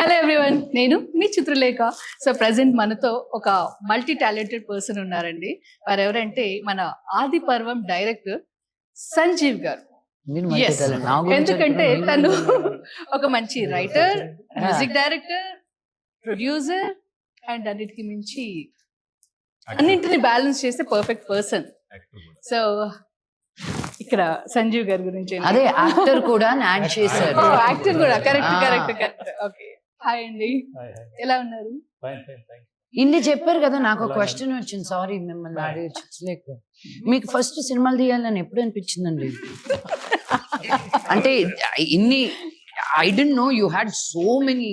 Hello everyone, నేను మీ Chitralekha. So present మనతో ఒక మల్టీ టాలెంటెడ్ పర్సన్ ఉన్నారండి. వారు ఎవరంటే మన ఆది పర్వం డైరెక్టర్ సంజీవ్ గారు. Yes. ఎందుకంటే తను ఒక మంచి writer, music director, producer and అన్నిటికి మించి అన్నింటిని బ్యాలెన్స్ చేసే పర్ఫెక్ట్ పర్సన్. సో ఇక్కడ సంజీవ్ గారి గురించి అదే యాక్టర్ కూడా యాడ్ చేశారు. యాక్టర్ కూడా కరెక్ట్. ఓకే, హాయ్ అండి, ఎలా ఉన్నారు? ఇన్ని చెప్పారు కదా. నాకు క్వశ్చన్ వచ్చింది, సారీ మిమ్మల్ని అడగలేక. మీకు ఫస్ట్ సినిమాలు తీయాలని ఎప్పుడు అనిపించిందండి? అంటే ఇన్ని I don't know you had so many.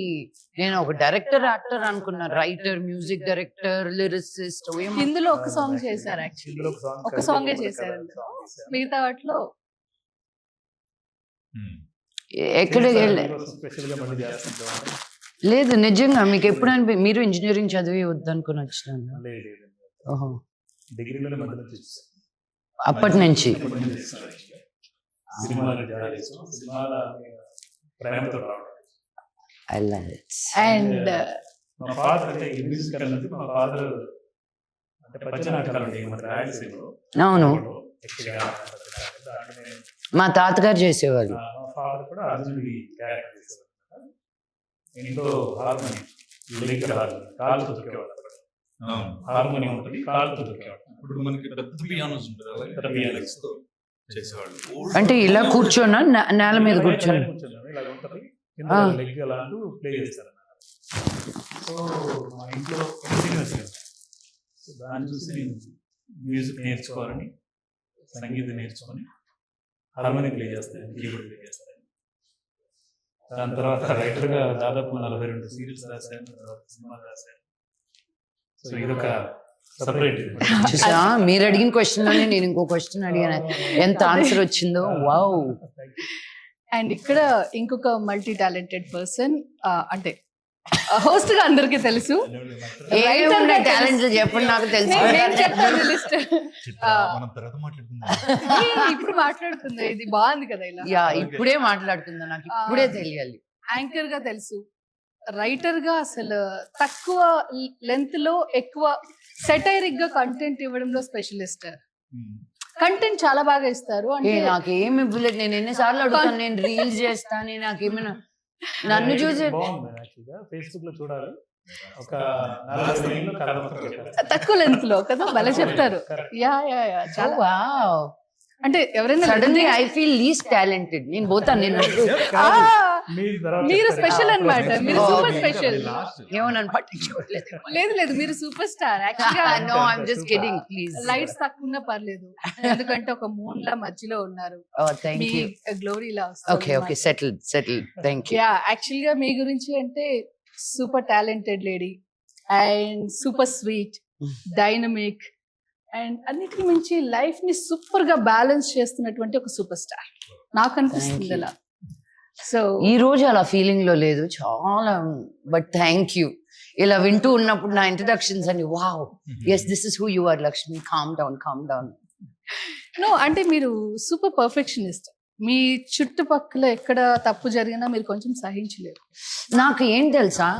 నేను ఒక డైరెక్టర్ యాక్టర్ అనుకున్నా, రైటర్, మ్యూజిక్ డైరెక్టర్, లిరిసిస్ట్. ఇందులో ఒక సాంగ్ చేశారు, యాక్చువల్లీ ఒక సాంగే చేశారు. మిగతా వాటిలో ఎక్కడికి వెళ్ళే లేదు. నిజంగా మీకు ఎప్పుడు మీరు ఇంజనీరింగ్ చదివి వద్దనుకుని వచ్చినాను? ఓహో, అప్పటి నుంచి అండ్ మా ఫాదర్ అంటే మ్యూజిక్ అన్నది మా ఫాదర్ అంటే అవును, మా తాతగారు చేసేవాళ్ళు. మా ఫాదర్ కూడా అర్జునుడి క్యారెక్టర్ చేసేవాళ్ళు. ఇంట్లో హార్మోనియం కాళ్ళతో తొక్కేవాళ్ళు. హార్మోనియం ఉంటుంది, కాళ్ళతో తొక్కేవాళ్ళు. ఇప్పుడు మనకి పెద్ద పియానోస్ ఉంటుంది, పెద్ద పియానోస్ తో చేసేవాళ్ళు. అంటే ఇలా కూర్చోనా, నేల మీద కూర్చొని ఇలా ఉంటుంది, కింద లెగ్ అలా అంటూ ప్లే చేస్తారు. సో మా ఇంట్లో సో దాన్ని చూసి నేను మ్యూజిక్ నేర్చుకోవాలని, సంగీతం నేర్చుకొని హార్మోనియం ప్లే చేస్తాను, కీబోర్డ్ ప్లే చేస్తాను. దాని తర్వాత రైటర్గా దాదాపు 42 సీరియల్స్ రాశాను, తర్వాత సినిమాలు రాశాను. సో ఇదొక సపరేట్. మీరు అడిగిన క్వశ్చన్ లోనే నేను ఇంకో క్వశ్చన్ అడిగాను, ఎంత ఆన్సర్ వచ్చిందో. వావ్. అండ్ ఇక్కడ ఇంకొక మల్టీ టాలెంటెడ్ పర్సన్, అంటే హోస్ట్ గా అందరికీ తెలుసు, టాలెంట్ చెప్పండి నాకు తెలుసు. నేను చెప్తాను లిస్ట్. మనం తర్వాత మాట్లాడుకుందాం. ఇప్పుడు మాట్లాడుతుంది, ఇది బాగుంది కదా ఇలా. యా, ఇప్పుడే మాట్లాడుతుందా, నాకు ఇప్పుడే తెలియాలి. యాంకర్ గా తెలుసు, రైటర్ గా అసలు తక్కువ లెంత్ లో ఎక్కువ సెటైరిక్ గా కంటెంట్ ఇవ్వడంలో స్పెషలిస్ట్. కంటెంట్ చాలా బాగా ఇస్తారు. అంటే నాకేమి ఇవ్వలేదు, నేను ఎన్నిసార్లు అడుగుతాను, నేను రీల్స్ చేస్తాను, నాకేమైనా నన్ను చూసి ఫేస్బుక్ లో చూడాలి. ఒక 4 లైన్లు కథ మొత్తం చెప్పారు, తక్కువ లెంత్ లో కదా, భలే చెప్తారు. యా చాలా. వావ్. అంటే ఎవరైనా suddenly I feel least talented. నేను పోతాను, నేను మీరు స్పెషల్ అన్నమాట, మీరు సూపర్ స్పెషల్. ఏమో నన్ను పట్టించుకోవట్లేదు. లేదు మీరు సూపర్ స్టార్. యాక్చువల్గా no, I am just kidding, please. Lights తక్కువ ఉన్నా పర్లేదు, ఎందుకంటే ఒక మూన్ లా మధ్యలో ఉన్నారు. Thank you. గ్లోరీ లా. Okay, settle. Thank you. Yeah, actual గా మీ గురించి అంటే super talented lady and super sweet, dynamic and అన్నిటికీ మించి లైఫ్ ని సూపర్ గా బ్యాలెన్స్ చేస్తున్నటువంటి ఒక సూపర్ స్టార్ నాకు అనిపిస్తుంది అలా. సో ఈ రోజు అలా ఫీలింగ్ లో లేదు చాలా, బట్ థ్యాంక్ యూ. ఇలా వింటూ ఉన్నప్పుడు నా ఇంట్రడక్షన్స్ అని wow, yes this is who you are Lakshmi, calm down. No, అంటే మీరు సూపర్ పర్ఫెక్షనిస్ట్. మీ చుట్టుపక్కల ఎక్కడ తప్పు జరిగినా మీరు కొంచెం సహించలేరు. నాకు ఏం తెలుసా,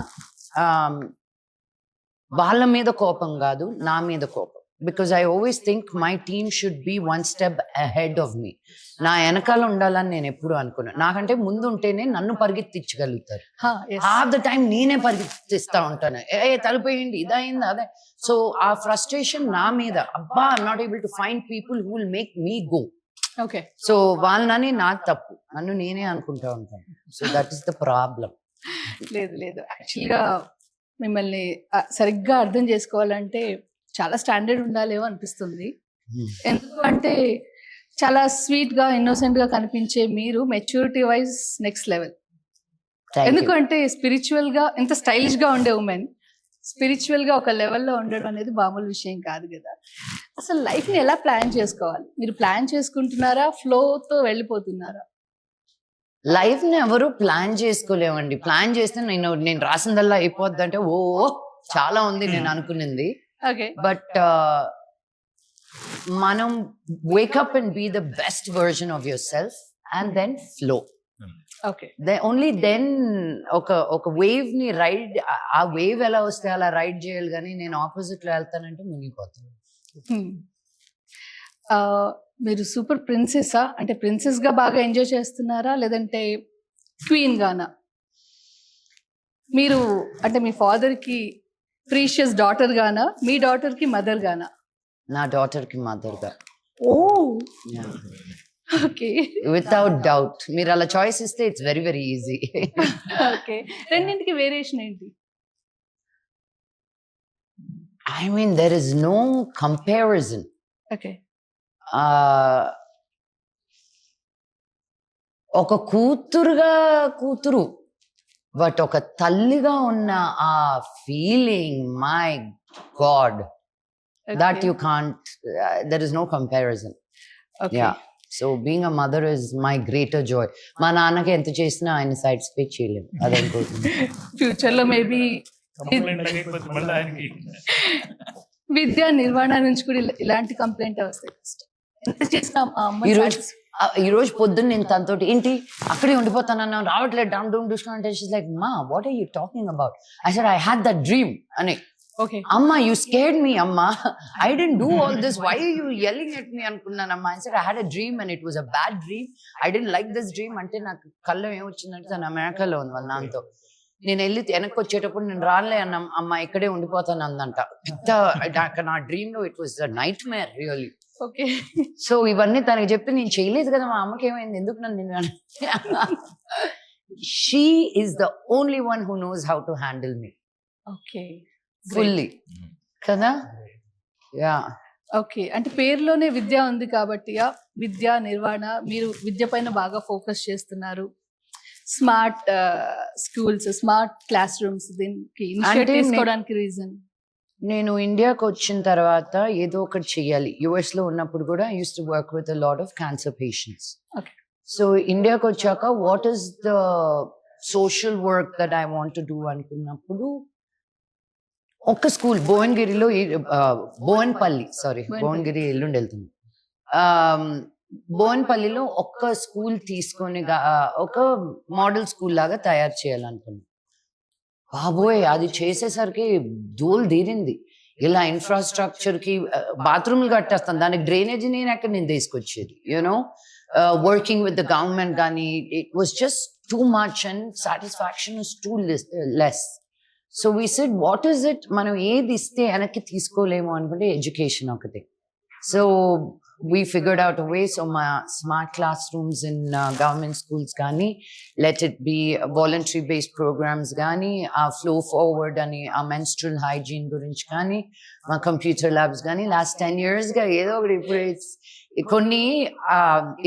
వాళ్ళ మీద కోపం కాదు, నా మీద కోపం. Because I always think my team should be 1 step ahead of me. నా వెనకాల ఉండాలని నేను ఎప్పుడు అనుకున్నాను. నాకంటే ముందు ఉంటేనే నన్ను పరిగెత్తించగలుగుతారు. హాఫ్ ద టైం నేనే పరిగెత్తిస్తా ఉంటాను, తలిపోయింది ఇదైంది అదే. సో ఆ ఫ్రస్ట్రేషన్ నా మీద, అబ్బా I'm not able to find people who will make me go. Okay, so వాళ్ళని నాకు తప్పు, నన్ను నేనే అనుకుంటా ఉంటాను. So that is the problem. లేదు యాక్చువల్గా మిమ్మల్ని సరిగ్గా అర్థం చేసుకోవాలంటే చాలా స్టాండర్డ్ ఉండాలేమో అనిపిస్తుంది. ఎందుకు అంటే చాలా స్వీట్ గా, ఇన్నోసెంట్ గా కనిపించే మీరు మెచ్యూరిటీ వైజ్ నెక్స్ట్ లెవెల్. ఎందుకంటే స్పిరిచువల్ గా ఇంత స్టైలిష్ గా ఉండే ఉమెన్ స్పిరిచువల్ గా ఒక లెవెల్లో ఉండడం అనేది మామూలు విషయం కాదు కదా. అసలు లైఫ్ ని ఎలా ప్లాన్ చేసుకోవాలి? మీరు ప్లాన్ చేసుకుంటున్నారా, ఫ్లోతో వెళ్ళిపోతున్నారా? లైఫ్ ని ఎవరు ప్లాన్ చేసుకోలేమండి. ప్లాన్ చేస్తే నేను రాసిందల్లా అయిపోద్ది అంటే చాలా ఉంది నేను అనుకున్నది. ఓకే, బట్ మనం wake up and be the best version of yourself and then flow. Okay. Only then ఒక వేవ్ ని రైడ్, ఆ వేవ్ ఎలా వస్తే అలా రైడ్ చేయాలి, కానీ నేను ఆపోజిట్ లో వెళ్తానంటే మునిగిపోతాను. మీరు సూపర్ ప్రిన్సెసా? అంటే ప్రిన్సెస్ గా బాగా ఎంజాయ్ చేస్తున్నారా, లేదంటే క్వీన్ గానా? మీరు అంటే మీ ఫాదర్ కి ప్రీషియస్ డాటర్ గానా, మీ డాటర్ కి మదర్ గానా? నా డాటర్ కి మదర్ గా. Oh okay. Without doubt. మీరు అలా చాయిస్ ఇస్తే it's very very easy. Okay. రెండింటికి వేరియేషన్ ఏంటి? I mean there is no comparison. Okay. ఒక కూతురు, బట్ ఒక తల్లిగా ఉన్న ఆ feeling, my god, that you can't, there is no comparison. Yeah, so being a mother is my greater joy. మా నాన్నకి ఎంత చేసినా ఆయన సాటిస్ఫై చేయలేము, అదనుకుంటున్నాను. ఫ్యూచర్ లో మేబీ కంప్లైంట్ లేకపోతే మళ్ళీ ఆయనకి విద్యా నిర్వహణ నుంచి కూడా ఇలాంటి కంప్లైంట్ వస్తాయి. ఎంత చేసినా ఆ అమ్మ ఈ రోజు పొద్దున్న నేను తనతోటి ఏంటి అక్కడే ఉండిపోతానన్నా, రావట్లేదు, డౌన్ చూసుకున్నా అంటే షీస్ లైక్, మా what are you talking about? I said I had that dream అని. ఓకే. అమ్మా యూ స్కేర్డ్ మీ అమ్మా, I don't do all this, why are you yelling at me అనుకున్నానమ్మా. I said I had a dream and it was a bad dream, I don't like this dream. అంటే నాకు కళ్ళం ఏమొచ్చిందంటే తను అమెరికాలో ఉంది వాళ్ళ నాన్నతో. నేను వెళ్ళి వెనక్కి వచ్చేటప్పుడు నేను రాలే అన్న అమ్మ ఇక్కడే ఉండిపోతాను అందంట. నా డ్రీమ్ లో it was a nightmare really. Okay. So ఇవన్నీ తనకి చెప్పి నేను చేయలేదు కదా, మా అమ్మకి ఏమైంది, ఎందుకు నన్ను she is the only one who knows how to handle me okay. Fully కదా. యా. ఓకే. అంటే పేరులోనే విద్య ఉంది కాబట్టి విద్యా నిర్వహణ, మీరు విద్య పైన బాగా ఫోకస్ చేస్తున్నారు. Smart schools, smart class rooms, దీనికి ఇనిషియేటివ్ తీసుకోవడానికి రీజన్? నేను ఇండియాకి వచ్చిన తర్వాత ఏదో ఒకటి చెయ్యాలి. యుఎస్ లో ఉన్నప్పుడు కూడా I use to work with a lot of cancer patients. Okay. So ఇండియాకి వచ్చాక what is the social work that I want to do అనుకున్నప్పుడు ఒక స్కూల్ భువనగిరిలో, భువనగిరి ఎల్లుండి వెళ్తుంది. భువనపల్లిలో ఒక్క స్కూల్ తీసుకొని ఒక మోడల్ స్కూల్ లాగా తయారు చేయాలనుకున్నాను. బాబోయ్ అది చేసేసరికి ధూళి తీరింది. ఇలా ఇన్ఫ్రాస్ట్రక్చర్ కి బాత్రూమ్లు కట్టేస్తాను, దానికి డ్రైనేజ్ నేను ఎక్కడ నేను తీసుకొచ్చేది, you know. Working with the government కానీ it was just too much and satisfaction is too less. So we said what is it, మనం ఏది ఇస్తే వెనక్కి తీసుకోలేము అనుకుంటే ఎడ్యుకేషన్ ఒకటి. So we figured out a way. So my smart classrooms in government schools gani, let it be voluntary based programs gani, flow forward ani, menstrual hygiene gurinchi gani, my computer labs gani, last 10 years ga edo it's konni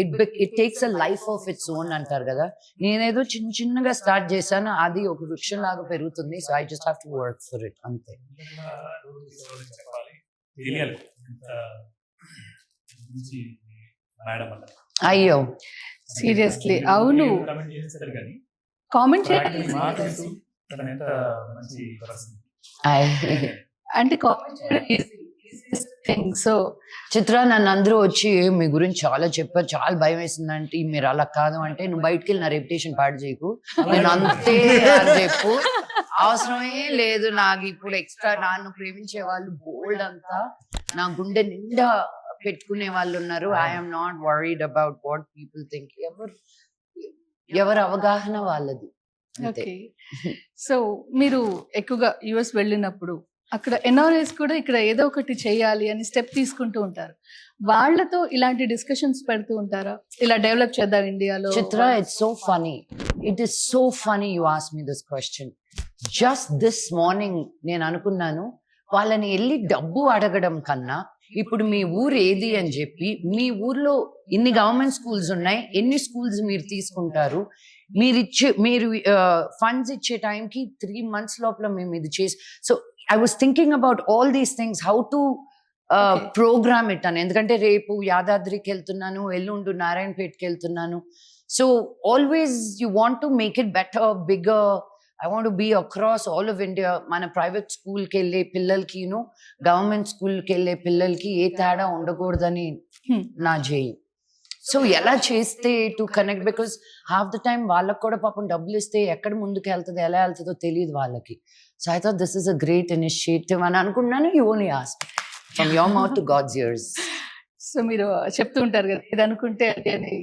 it takes a life of its own antaru kada. Nenedo chinnaga start chesanu, adi oka vruksham laga perugutundi. So I just have to work for it ante. తెలియాలి అయ్యో seriously అవును, comment చేయాలి అంటే comment చేయడం. So చిత్ర నన్ను అందరూ వచ్చి మీ గురించి చాలా చెప్పారు, చాలా భయం వేసిందంటే మీరు అలా కాదు అంటే, నువ్వు బయటకు వెళ్ళి నా రెప్యుటేషన్ పాడు చేయకు, నేను అంతే అని చెప్పు, అవసరమే లేదు నాకు ఇప్పుడు ఎక్స్ట్రా. నన్ను ప్రేమించే వాళ్ళు బోల్డ్ అంతా నా గుండె నిండా పెట్టుకునే వాళ్ళు ఉన్నారు. I'm not worried about what people think. ఎవరి అవగాహన వాళ్ళది. ఓకే. సో మీరు ఎక్కువగా యుఎస్ వెళ్ళినప్పుడు అక్కడ ఎన్ఆర్ఐస్ కూడా ఇక్కడ ఏదో ఒకటి చేయాలి అని స్టెప్ తీసుకుంటూ ఉంటారు. వాళ్ళతో ఇలాంటి డిస్కషన్స్ పెడుతూ ఉంటారా, ఇలా డెవలప్ చేద్దాం ఇండియాలో? Chitra, it's so funny, it is so funny you ask me this question. Just this morning నేను అనుకున్నాను, వాళ్ళని వెళ్ళి డబ్బు అడగడం కన్నా ఇప్పుడు మీ ఊరు ఏది అని చెప్పి, మీ ఊర్లో ఇన్ని గవర్నమెంట్ స్కూల్స్ ఉన్నాయి, ఎన్ని స్కూల్స్ మీరు తీసుకుంటారు, మీరు ఫండ్స్ ఇచ్చే టైంకి 3 months లోపల మేము ఇది చేసి. So I was thinking about all these things, how to programme it అని. ఎందుకంటే రేపు యాదాద్రికి వెళ్తున్నాను, ఎల్లుండు నారాయణపేటకి వెళ్తున్నాను. So always you want to make it better, bigger. I want to be across all of India. మన ప్రైవేట్ స్కూల్కి వెళ్ళే పిల్లలకి, గవర్నమెంట్ స్కూల్కి వెళ్ళే పిల్లలకి ఏ తేడా ఉండకూడదని నా జేయం. సో ఎలా చేస్తే to connect, because half the time వాళ్ళకి కూడా పాపం డబ్బులు ఇస్తే ఎక్కడ ముందుకు వెళ్తుంది ఎలా వెళ్తుందో తెలియదు వాళ్ళకి. So I thought this is a great initiative అని అనుకున్నాను. You only asked from your mouth to god's ears. So మీరు చెప్తూ ఉంటారు కదా ఇది అనుకుంటే అది అని,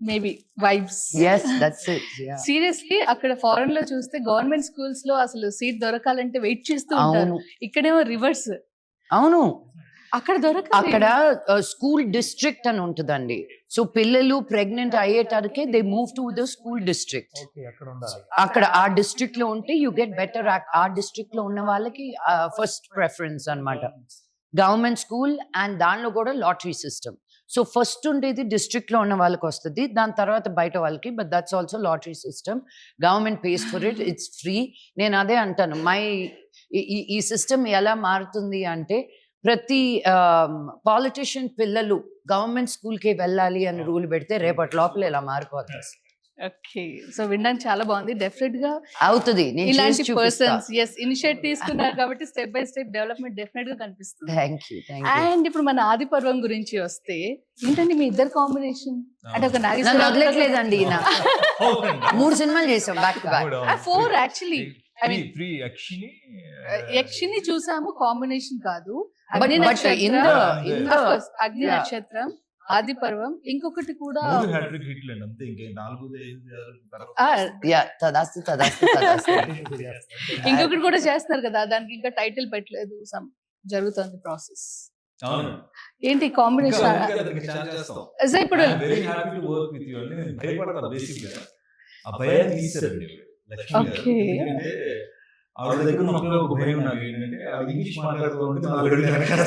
maybe vibes. Yes, that's it. Yeah. Seriously అక్కడ ఫారెన్ లో చూస్తే గవర్నమెంట్ స్కూల్స్ లో అసలు సీట్ దొరకాలంటే వెయిట్ చేస్తూ ఉంటారు. అవును ఇక్కడేమో రివర్స్, అవును. అక్కడ దొరక అక్కడ స్కూల్ డిస్ట్రిక్ట్ అని ఉంటుందండి. సో పిల్లలు ప్రెగ్నెంట్ అయ్యేటడికే they move to the school district. అక్కడ ఉండాలి. అక్కడ ఆ డిస్ట్రిక్ట్ లో ఉంటే యూ గెట్ బెటర్. ఆ డిస్ట్రిక్ట్ లో ఉన్న వాళ్ళకి ఫస్ట్ ప్రెఫరెన్స్ అన్నమాట. గవర్నమెంట్ స్కూల్ అండ్ దానిలో కూడా లాటరీ సిస్టమ్. సో ఫస్ట్ ఉండేది డిస్ట్రిక్ట్ లో ఉన్న వాళ్ళకి వస్తుంది, దాని తర్వాత బయట వాళ్ళకి. But that's also lottery system. Government pays for it, it's free. నేను అదే అంటాను, ఈ సిస్టమ్ ఎలా మారుతుంది అంటే ప్రతి పాలిటిషియన్ పిల్లలు గవర్నమెంట్ స్కూల్ కి వెళ్ళాలి అని రూల్ పెడితే రేపటి లోపల ఇలా మారిపోతుంది. ఓకే, సో వినడానికి చాలా బాగుంది. డెఫినెట్ గా అవుతుంది. నేను ఇలాంటి చేసి చూపిస్తా. పర్సన్స్ ఇనిషియేట్ తీసుకున్నారు కాబట్టి step by step development definite గా కనిపిస్తుంది. Thank you, thank you. And ఇప్పుడు మన ఆది పర్వం గురించి వస్తే ఏంటంటే మీ ఇద్దరు కాంబినేషన్ అంటే ఒక నన్ను వదలట్లేదండి ఈయన. అవునండి. 3 సినిమాలు చేసాం back to back. 4 actually. I mean, Three actually. Yakshini చూసాము, కాంబినేషన్ కాదు. But in the అగ్ని yeah. నక్షత్రం, ఆది పర్వం, ఇంకొకటి కూడా మూడు హ్యాట్రిక్ హిట్లు అండి అంతే. ఇంకే 4 యా తదాస్తు తదాస్తు తదాస్తు. ఇంకొకటి కూడా చేస్తున్నారు కదా, దానికి ఇంకా టైటిల్ పెట్టలేదు. సమ్ జరుగుతుంది ప్రాసెస్. అవును. ఏంటి కాంబినేషన్? ఇప్పుడు very happy to work with you అండి. నేను భయపడతాను బేసిక్ గా. ఆ భయాన్ని తీసేరండి లక్ష్మి గారు. Okay. ఎందుకంటే ఆవిడ దగ్గర నాకు ఒక భయం నాకు ఏంటంటే ఆవిడ ఇంగ్లీష్ మాట్లాడుతూ ఉంటే నాకు అడుగులు వెనకాల.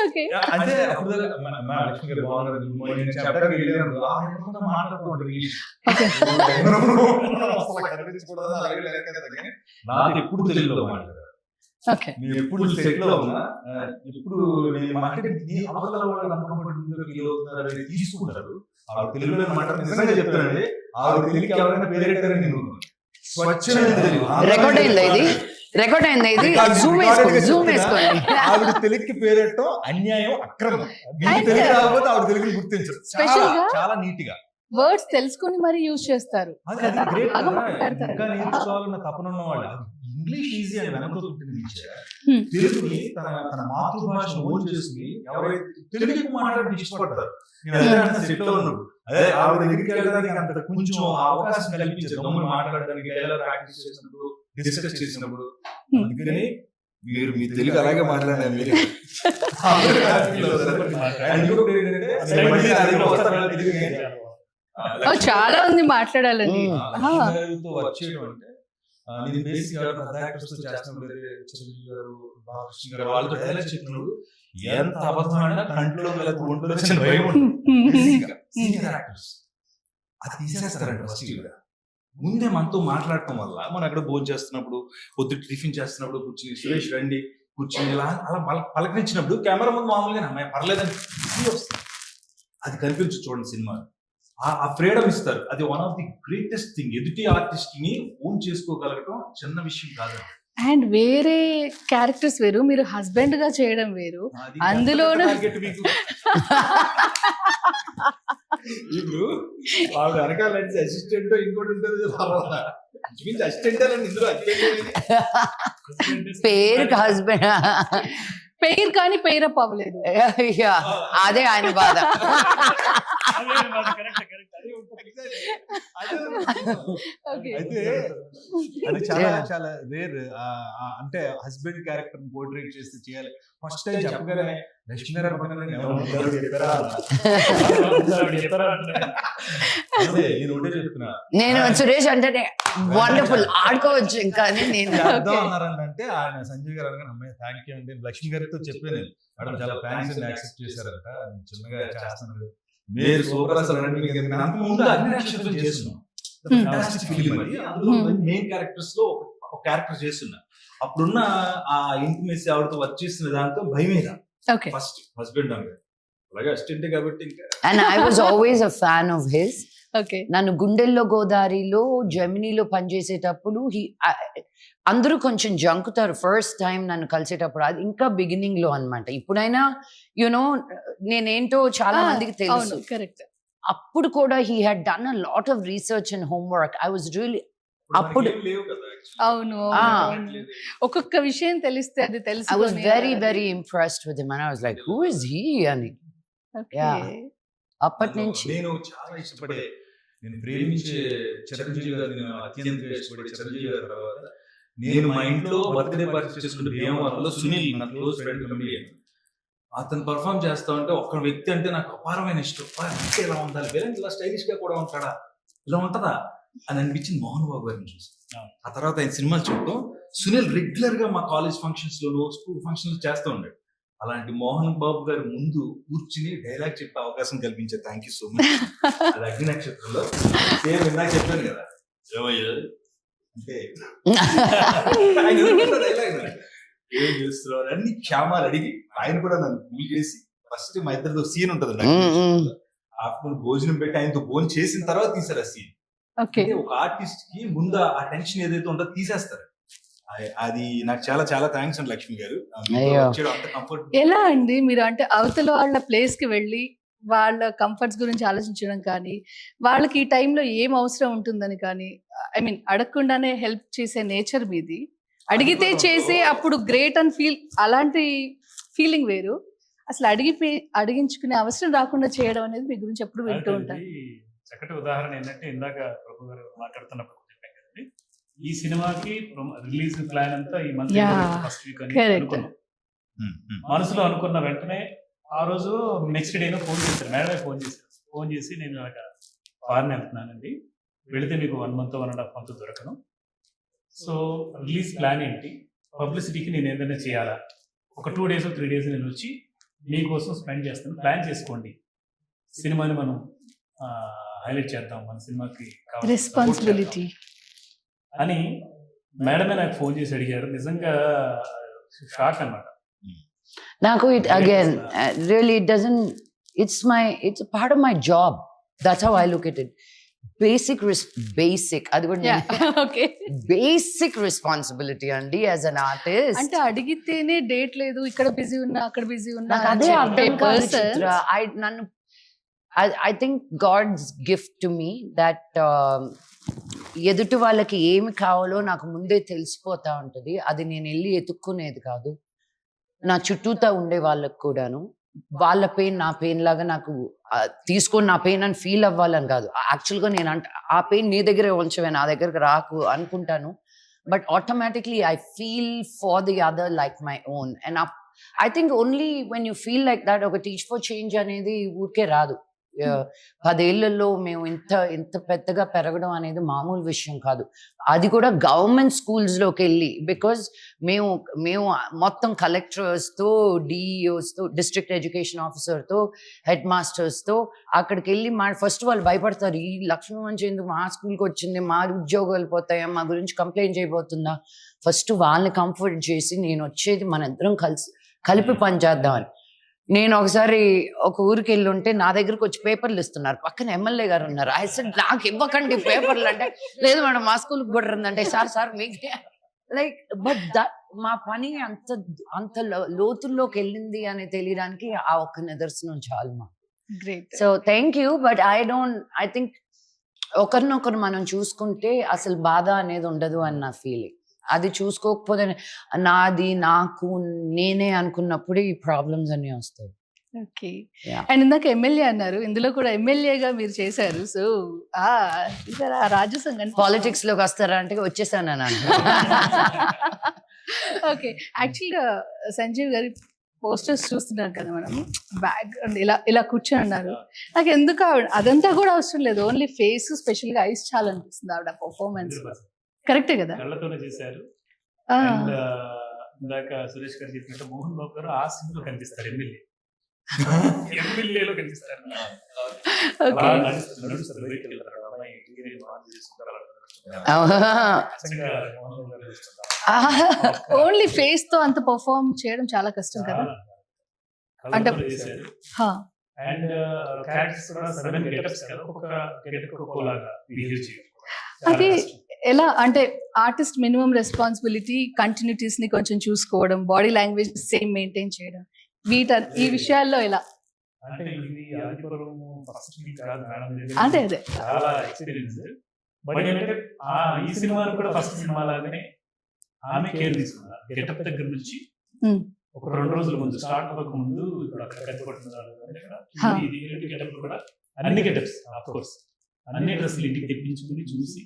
ఓకే, అంటే అప్పుడు మా లక్ష్మి గారు బాగున్నారు గుడ్ మార్నింగ్ చెప్పడానికి వెళ్ళారు. ఆ ఎప్పుడు మాట్లాడుతూ ఉంటారు ఇంగ్లీష్. అసలు కనిపించకూడదు అలాగే లేకపోతే నాకు ఎప్పుడు తెలుగులో మాట్లాడారు. ఓకే, నేను ఎప్పుడు సెట్ లో ఉన్నా ఎప్పుడు నేను మాట్లాడి అవతల వాళ్ళు కంఫర్టబుల్ ఫీల్ అవుతున్నారు అనేది తీసుకుంటారు. ఆవిడ తెలుగులో మాట్లాడి నిజంగా చెప్తానండి, ఆవిడ తెలుగుకి ఎవరైనా పేరెట్టారని నేను స్వచ్ఛమైన తెలుగు. రికార్డ్ అయిందా ఇది? రికార్డ్ అయిందా ఇది? జూమ్ వేసుకోండి, జూమ్ వేసుకోండి. ఆవిడ తెలుగుకి పేరెట్టడం అన్యాయం, అక్రమం. మీకు తెలుగు రాకపోతే ఆవిడ తెలుగుని గుర్తించరు. Special గా చాలా నీట్ గా వర్డ్స్ తెలుసుకుని మరి యూజ్ చేస్తారు. అది గ్రేట్. బాగా మాట్లాడతారు. ఇంకా నేర్చుకోవాలన్న తపన ఉన్న వాళ్ళు ఇంగ్లీష్ ఈజీ అని వెనకతో Hmm. తెలుగుని తన మాతృభాష ఓన్ చేసుకుని ఎవరైతే తెలుగు మాట్లాడి ఇష్టపడతారు. నేను అదే సెట్ లో ఉన్నాడు. అదే ఆవిడ దగ్గరికి వెళ్ళడానికి అంత కొంచెం అవకాశం కల్పించారు గమ్మున మాట్లాడడానికి, డైలాగ్ ప్రాక్టీస్ చేసినప్పుడు, డిస్కస్ చేసినప్పుడు. అందుకని మీరు మీ తెలుగు అలాగే మాట్లాడారు. మీరు చాలా ఉంది మాట్లాడాలని. వచ్చేయడం అంటే నేను బేసిక్ యాక్టర్స్ తో చేస్తున్నప్పుడు చిరంజీవి గారు, బాలకృష్ణ గారు వాళ్ళతో డైలాగ్ చెప్పినప్పుడు ఎంత అబద్ధం అయినా కంట్లో ఒంట్లో వచ్చిన భయం ఉంటుంది. సీనియర్ యాక్టర్స్ అది తీసేస్తారండి ఫస్ట్ గా. ముందే మనతో మాట్లాడటం వల్ల మనం అక్కడ భోజనం చేస్తున్నప్పుడు, పొద్దుట టిఫిన్ చేస్తున్నప్పుడు కూర్చుని సురేష్ రండి కూర్చుని ఇలా అలా పలకరించినప్పుడు కెమెరా ముందు మామూలుగా అమ్మాయి పర్లేదని వస్తుంది. అది కనిపించు చూడండి సినిమా. ఆ ఫ్రీడమ్ ఇస్తారు. అది one of the greatest thing. ఎదుటి ఆర్టిస్ట్ ని ఓన్ చేసుకోగలగటం చిన్న విషయం కాదు. అండ్ వేరే క్యారెక్టర్స్ వేరు, మీరు హస్బెండ్ గా చేయడం వేరు. అందులోనూ ఇప్పుడు ఆవిడ వెనకాల అసిస్టెంట్ ఇంకోటి ఉంటుంది. అసిస్టెంట్ ఇందులో పేరుకి హస్బెండ్ పేరు కానీ పేరప్ అవ్వలేదు. అదే ఆయన బాధ. అయితే అది చాలా చాలా రేర్. అంటే హస్బెండ్ క్యారెక్టర్ పోర్ట్రేట్ చేస్తే చేయాలి. ఫస్ట్ టైం చెప్పగానే లక్ష్మి గారు నేను సురేష్ అంటే వండర్ఫుల్ ఆడుకోవచ్చు ఇంకా అని నేను అర్థం అన్నారంటే ఆయన సంజయ్ గారు అనగానే అమ్మాయి థ్యాంక్ యూ అంటే లక్ష్మి గారితో చెప్పాను. మేడం చాలా థ్యాంక్స్ అని యాక్సెప్ట్ చేశారంట, చిన్నగా చేస్తున్నారు మీరు సూపర్ అసలు. ముందు అన్ని నక్షత్రం చేస్తున్నాం, మెయిన్ క్యారెక్టర్స్ లో ఒక క్యారెక్టర్ చేస్తున్నా. అప్పుడున్న ఆ ఇంటిమేసి ఆవిడతో వర్క్ చేసిన దాంతో భయమేదా ఫస్ట్ హస్బెండ్ అలాగే అసిస్టెంట్ కాబట్టి ఇంకా. And I was always a fan of his. Okay. నన్ను గుండెల్లో గోదావరిలో జెమినీలో పనిచేసేటప్పుడు అందరూ కొంచెం జంకుతారు ఫస్ట్ టైం నన్ను కలిసేటప్పుడు. అది ఇంకా బిగినింగ్ లో అన్నమాట. ఇప్పుడైనా యునో నేనేంటో చాలా మందికి తెలుసు. కరెక్ట్. అప్పుడు కూడా he had done a lot of research and homework. I was really అప్పుడు లేవు కదా అవును. ఒక్కొక్క విషయం తెలిస్తే అది తెలుసు. I was very, very impressed with him and I was like, who is he? అని yeah. అప్పటి నుంచి నేను చాలా ఇష్టపడే, నేను ప్రేమించే చిరంజీవి గారు, నేను అత్యంత ఇష్టపడే చిరంజీవి గారి తర్వాత నేను మా ఇంట్లో బర్త్డే పార్టీ చేసుకుంటే భీమవరంలో సునీల్ నా క్లోజ్ ఫ్రెండ్ కమిడియన్, అతను పర్ఫామ్ చేస్తా ఉంటే ఒక్క వ్యక్తి అంటే నాకు అపారమైన ఇష్టం. అంటే ఇలా ఉండాలి, వేరే ఇలా స్టైలిష్ గా కూడా ఉంటాడా, ఇలా ఉంటదా అని అనిపించింది మోహన్ బాబు గారిని చూసి. ఆ తర్వాత ఆయన సినిమాలు చూడటం, సునీల్ రెగ్యులర్ గా మా కాలేజ్ ఫంక్షన్స్ లోను స్కూల్ ఫంక్షన్స్ చేస్తూ ఉన్నాడు. అలాంటి మోహన్ బాబు గారి ముందు కూర్చుని డైలాగ్ చెప్పే అవకాశం కల్పించే థ్యాంక్ యూ సో మచ్. అది అగ్ని నక్షత్రంలో సేమ్ ఇందాక చెప్పాను కదా, ఏమయ్యా అంటే ఆయన డైలాగ్ ఏం చేస్తున్నారు అన్ని క్షేమాలు అడిగి ఆయన కూడా నన్ను కూల్ చేసి, ఫస్ట్ మా ఇద్దరితో సీన్ ఉంటది ఆఫ్టర్నూన్ భోజనం పెట్టి ఆయనతో భోజనం చేసిన తర్వాత తీసారు ఆ సీన్. ఒక ఆర్టిస్ట్ కి ముందు ఆ టెన్షన్ ఏదైతే ఉందో తీసేస్తారు. అది నాకు చాలా చాలా థ్యాంక్స్ అండి లక్ష్మి గారు. ఎలా అండి మీరు అంటే అవతల వాళ్ళ ప్లేస్ కి వెళ్ళి వాళ్ళ కంఫర్ట్స్ గురించి ఆలోచించడం కానీ, వాళ్ళకి ఈ టైంలో ఏం అవసరం ఉంటుందని కానీ, ఐ మీన్ అడగకుండానే హెల్ప్ చేసే నేచర్ మీది. అడిగితే చేసే అప్పుడు గ్రేట్ అని ఫీల్, అలాంటి ఫీలింగ్ వేరు. అసలు అడిగించుకునే అవసరం రాకుండా చేయడం అనేది మీ గురించి ఎప్పుడు వింటూ ఉంటాను. చక్కటి ఉదాహరణ ఏంటంటే ఇందాక ప్రభు గారు మాట్లాడుతున్నప్పుడు చెప్పాం కదండి, ఈ సినిమాకి రిలీజ్ ప్లాన్ అంతా ఈ మంత్ ఫస్ట్ వీక్ అని అనుకున్నాం. మనసులో అనుకున్న వెంటనే ఆ రోజు నెక్స్ట్ డేలో ఫోన్ చేశారు, మేడమే ఫోన్ చేసి నేను అలాగ ఫారెన్ వెళ్తున్నానండి, వెళితే మీకు 1 month 1.5 month దొరకను, సో రిలీజ్ ప్లాన్ ఏంటి, పబ్లిసిటీకి నేను ఏదైనా చేయాలా, ఒక 2 days 3 days నేను వచ్చి మీకోసం స్పెండ్ చేస్తాను, ప్లాన్ చేసుకోండి, సినిమాని మనం హైలైట్ చేద్దాం, మన సినిమాకి రెస్పాన్సిబిలిటీ అని మేడమే నాకు ఫోన్ చేసి అడిగారు. నిజంగా షాక్ అన్నమాట నాకు. It again really it doesn't, it's part of my job. That's how I look at it. Basic అది కూడా బేసిక్ రెస్పాన్సిబిలిటీ అండి యాజ్ అన్ ఆర్టిస్ట్. అంటే అడిగితేనే డేట్ లేదు, ఇక్కడ బిజీ ఉన్నా అక్కడ బిజీ ఉన్నా, అదే అర్థం కాదు చిత్ర. నన్ను I think God's gift to me that ఎదుటి వాళ్ళకి ఏమి కావాలో నాకు ముందే తెలిసిపోతా ఉంటుంది. అది నేను వెళ్ళి ఎతుక్కునేది కాదు. నా చుట్టూతా ఉండే వాళ్ళకు కూడాను వాళ్ళ పెయిన్ నా పెయిన్ లాగా నాకు తీసుకొని నా పెయిన్ అని ఫీల్ అవ్వాలని కాదు. యాక్చువల్గా నేను ఆ పెయిన్ నీ దగ్గరే ఉంచవే, నా దగ్గరకు రాకు అనుకుంటాను. But automatically I feel far the other like my own. And I think only when you feel like that ఒక టీచ్ ఫర్ చేంజ్ అనేది ఊరికే రాదు. 10 ఏళ్లలో మేము ఇంత పెద్దగా పెరగడం అనేది మామూలు విషయం కాదు. అది కూడా గవర్నమెంట్ స్కూల్స్లోకి వెళ్ళి, బికాజ్ మేము మొత్తం కలెక్టర్స్తో, డిఈఓస్తో, డిస్ట్రిక్ట్ ఎడ్యుకేషన్ ఆఫీసర్తో, హెడ్ మాస్టర్స్తో అక్కడికి వెళ్ళి ఫస్ట్ వాళ్ళు భయపడతారు, ఈ లక్ష్మీ మంచి ఎందుకు మా స్కూల్కి వచ్చింది, మా ఉద్యోగాలు పోతాయా, మా గురించి కంప్లైంట్ చేయబోతుందా. ఫస్ట్ వాళ్ళని కంఫర్ట్ చేసి నేను వచ్చేది మన ఇద్దరం కలిపి పని చేద్దామని. నేను ఒకసారి ఒక ఊరికి వెళ్ళి ఉంటే నా దగ్గరకు వచ్చి పేపర్లు ఇస్తున్నారు, పక్కన ఎమ్మెల్యే గారు ఉన్నారు. ఐ సెడ్ నాకు ఇవ్వకండి పేపర్లు అంటే, లేదు మేడం మా స్కూల్కి కూడా రందంటే, సార్ మీకే లైక్. బట్ దట్ మా పని అంత లోతుల్లోకి వెళ్ళింది అని తెలియడానికి ఆ ఒక్క నిదర్శనం చాలు మా. So thank you. But I think ఒకరినొకరు మనం చూసుకుంటే అసలు బాధ అనేది ఉండదు అని నా ఫీలింగ్. అది చూసుకోకపోతే నాది నాకు నేనే అనుకున్నప్పుడే ఈ ప్రాబ్లమ్స్ అన్ని వస్తాయి. ఓకే. అండ్ ఇందాక ఎమ్మెల్యే అన్నారు, ఇందులో కూడా ఎమ్మెల్యేగా మీరు చేశారు. సో రాజ్యసంఘ పాలిటిక్స్ లోకి వస్తారా అంటే వచ్చేసాను అని. ఓకే. యాక్చువల్గా సంజీవ్ గారి పోస్టర్స్ చూస్తున్నాం కదా మనం, బ్యాక్గ్రౌండ్ ఇలా కూర్చొని ఉన్నారు. నాకు ఎందుకు అదంతా కూడా అవసరం లేదు, ఓన్లీ ఫేస్, స్పెషల్ గా ఐస్ చాలా అనిపిస్తుంది ఆవిడ పర్ఫార్మెన్స్. కరెక్టే కదా, కళ్ళతోనే చేశారు. ఇందాక సురేష్ గారు చెప్పినట్టు మోహన్ బాబు గారు ఆ సీన్ లో కనిపిస్తారు, ఎమ్మెల్యేలో కనిపిస్తారు. ఓన్లీ ఫేస్ తో అంత పర్ఫార్మ్ చేయడం చాలా కష్టం కదా. అంటే అండ్ క్యారెక్టర్స్ కూడా 7 గెటప్స్ కదా, ఒక్కొక్క గెటప్ ఒక్కోలాగా బిహేవ్ చేయడం. అది ఎలా అంటే ఆర్టిస్ట్ మినిమం రెస్పాన్సిబిలిటీ కంటిన్యూటీస్ ని కొంచెం చూసుకోవడం, బాడీ లాంగ్వేజ్ సేమ్ మెయింటైన్ చేయడం, ఈ విషయాల్లో ఎలా? అంటే ఇది ఆదిపురం ఫస్ట్ కాదు మేడం, ఇది అదే అదే చాలా ఎక్స్పీరియన్స్. బట్ ఏంటంటే ఈ సినిమాలో కూడా ఫస్ట్ సినిమా లాగానే ఆమె కేర్ తీసుకున్నారు. గెటప్ దగ్గర నుంచి Hmm. ఒక 2 రోజుల ముందు, స్టార్ట్ అవ్వక ముందు ఇప్పుడు అక్కడ కట్టుకుంటున్నారు. గెటప్ కూడా అన్ని గెటప్స్ ఆఫ్ కోర్స్ అన్ని డ్రెస్సులు ఇంటికి తెప్పించుకుని చూసి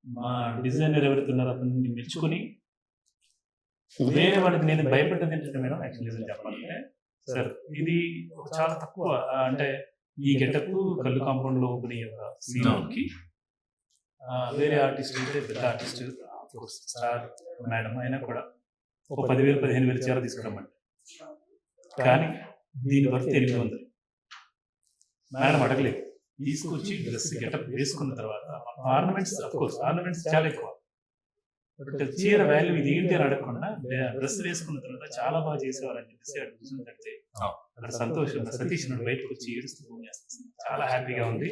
మా డిజైనర్ ఎవరైతే ఉన్నారో అతన్ని మెచ్చుకుని, వేరే వాడికి నేను భయపడ్డది ఏంటంటే మేడం, యాక్చువల్లీ చెప్పాలంటే సార్ ఇది చాలా తక్కువ. అంటే ఈ గెటప్ కళ్ళు కాంపౌండ్ లో ఓపెన్ అయ్యే సీన్కి వేరే ఆర్టిస్ట్ అయితే పెద్ద ఆర్టిస్ట్ సార్ మేడం అయినా కూడా ఒక 10,000-15,000 చీర తీసుకురమ్మండి, కానీ దీని వర్త్ 800. మేడం అడగలేదు, తీసుకొచ్చి డ్రెస్ గెటప్ వేసుకున్న తర్వాత ఆర్నమెంట్స్ అఫ్ కోర్స్ ఆర్నమెంట్స్ చాలా ఎక్కువ, బట్ చీర వాల్యూ ఇది ఏంటి అని అడగకుండా డ్రెస్ వేసుకున్న తర్వాత చాలా బాగా చేసేవారని చెప్పేసి అక్కడ సంతోషం. సతీష్ నన్ను బయటకు వచ్చి ఏడుస్తూ ఫోన్ చేస్తాను, చాలా హ్యాపీగా ఉంది.